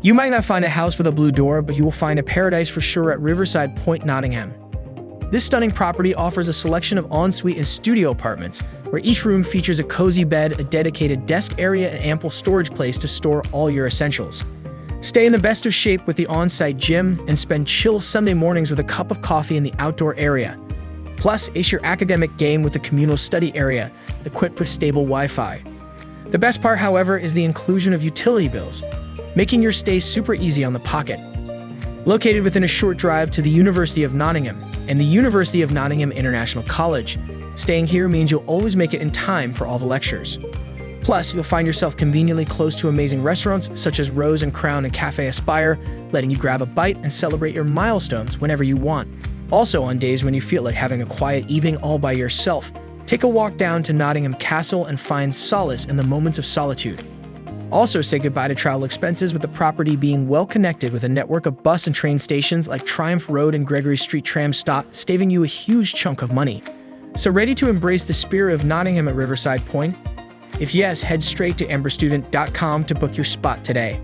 You might not find a house with a blue door, but you will find a paradise for sure at Riverside Point Nottingham. This stunning property offers a selection of ensuite and studio apartments, where each room features a cozy bed, a dedicated desk area, and ample storage place to store all your essentials. Stay in the best of shape with the on-site gym and spend chill Sunday mornings with a cup of coffee in the outdoor area. Plus, ace your academic game with a communal study area, equipped with stable Wi-Fi. The best part, however, is the inclusion of utility bills, making your stay super easy on the pocket. Located within a short drive to the University of Nottingham and the University of Nottingham International College, staying here means you'll always make it in time for all the lectures. Plus, you'll find yourself conveniently close to amazing restaurants such as Rose and Crown and Cafe Aspire, letting you grab a bite and celebrate your milestones whenever you want. Also, on days when you feel like having a quiet evening all by yourself, take a walk down to Nottingham Castle and find solace in the moments of solitude. Also, say goodbye to travel expenses, with the property being well connected with a network of bus and train stations like Triumph Road and Gregory Street tram stop, saving you a huge chunk of money. So ready to embrace the spirit of Nottingham at Riverside Point? If yes, head straight to amberstudent.com to book your spot today.